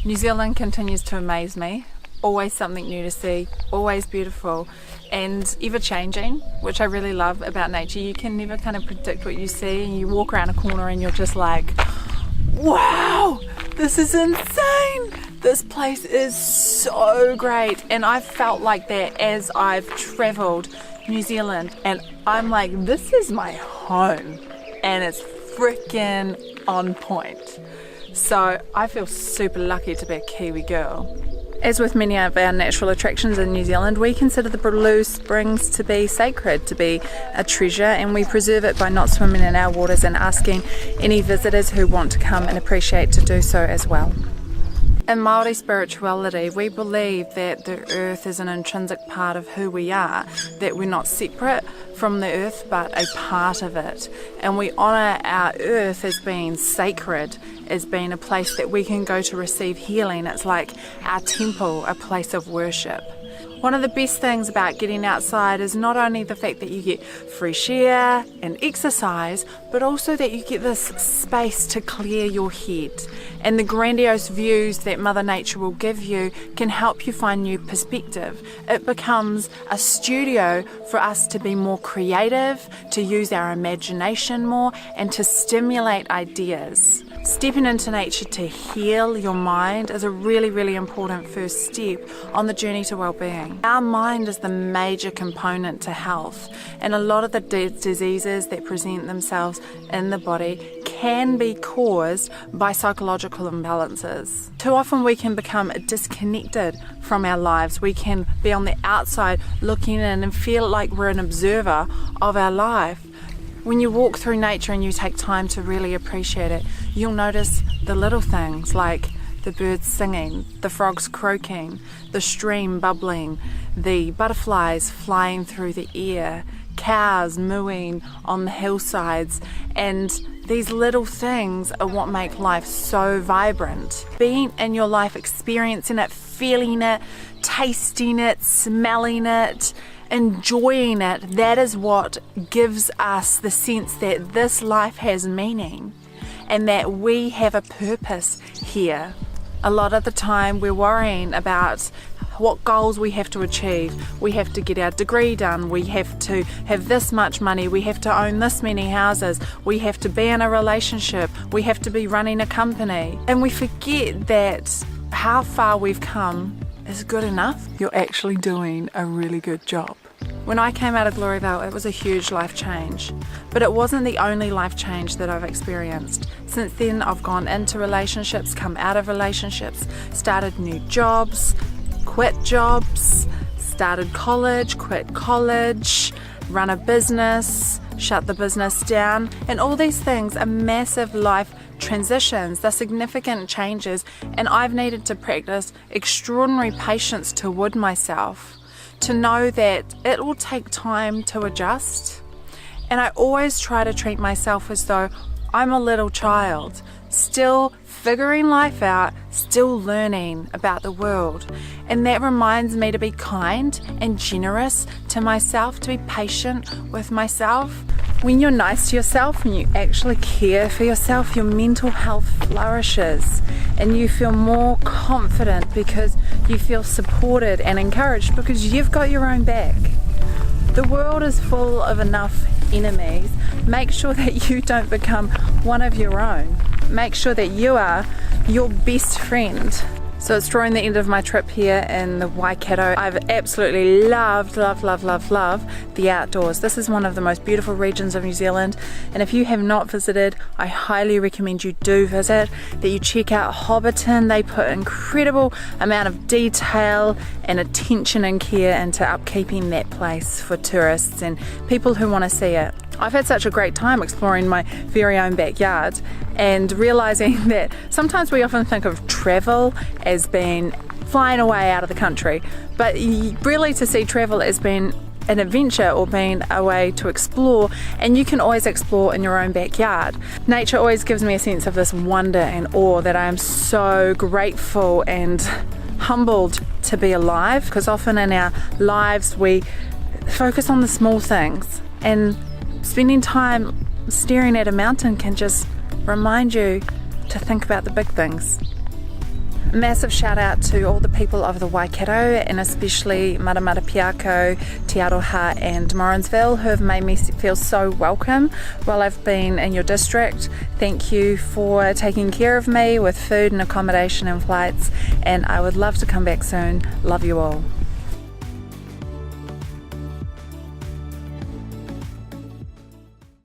New Zealand continues to amaze me. Always something new to see, always beautiful and ever changing, which I really love about nature. You can never kind of predict what you see, and you walk around a corner and you're just like, wow, this is insane. This place is so great. And I've felt like that as I've traveled New Zealand, and I'm like, this is my home and it's freaking on point. So I feel super lucky to be a Kiwi girl. As with many of our natural attractions in New Zealand, we consider the Blue Springs to be sacred, to be a treasure, and we preserve it by not swimming in our waters and asking any visitors who want to come and appreciate to do so as well. In Maori spirituality, we believe that the earth is an intrinsic part of who we are, that we're not separate from the earth but a part of it. And we honour our earth as being sacred, as being a place that we can go to receive healing. It's like our temple, a place of worship. One of the best things about getting outside is not only the fact that you get fresh air and exercise, but also that you get this space to clear your head. And the grandiose views that Mother Nature will give you can help you find new perspective. It becomes a studio for us to be more creative, to use our imagination more, and to stimulate ideas. Stepping into nature to heal your mind is a really, really important first step on the journey to well-being. Our mind is the major component to health, and a lot of the diseases that present themselves in the body can be caused by psychological imbalances. Too often we can become disconnected from our lives. We can be on the outside looking in and feel like we're an observer of our life. When you walk through nature and you take time to really appreciate it, you'll notice the little things like the birds singing, the frogs croaking, the stream bubbling, the butterflies flying through the air, cows mooing on the hillsides, and these little things are what make life so vibrant. Being in your life, experiencing it, feeling it, tasting it, smelling it, enjoying it, that is what gives us the sense that this life has meaning and that we have a purpose here. A lot of the time we're worrying about what goals we have to achieve. We have to get our degree done, we have to have this much money, we have to own this many houses, we have to be in a relationship, we have to be running a company. And we forget that how far we've come is good enough. You're actually doing a really good job. When I came out of Gloryville, it was a huge life change, but it wasn't the only life change that I've experienced. Since then, I've gone into relationships, come out of relationships, started new jobs, quit jobs, started college, quit college, run a business, shut the business down, and all these things are massive life transitions, they're significant changes, and I've needed to practice extraordinary patience toward myself to know that it will take time to adjust. And I always try to treat myself as though I'm a little child, still figuring life out, still learning about the world. And that reminds me to be kind and generous to myself, to be patient with myself. When you're nice to yourself and you actually care for yourself, your mental health flourishes and you feel more confident because you feel supported and encouraged because you've got your own back. The world is full of enough enemies. Make sure that you don't become one of your own. Make sure that you are your best friend. So it's drawing the end of my trip here in the Waikato. I've absolutely loved the outdoors. This is one of the most beautiful regions of New Zealand, and if you have not visited, I highly recommend you do visit, that you check out Hobbiton. They put incredible amount of detail and attention and care into upkeeping that place for tourists and people who want to see it. I've had such a great time exploring my very own backyard and realizing that sometimes we often think of travel as being flying away out of the country, but really to see travel as being an adventure or being a way to explore, and you can always explore in your own backyard. Nature always gives me a sense of this wonder and awe that I am so grateful and humbled to be alive, because often in our lives we focus on the small things, and spending time staring at a mountain can just remind you to think about the big things. Massive shout out to all the people of the Waikato, and especially Maramarapiako, Te Aroha and Morrinsville, who have made me feel so welcome while I've been in your district. Thank you for taking care of me with food and accommodation and flights, and I would love to come back soon. Love you all.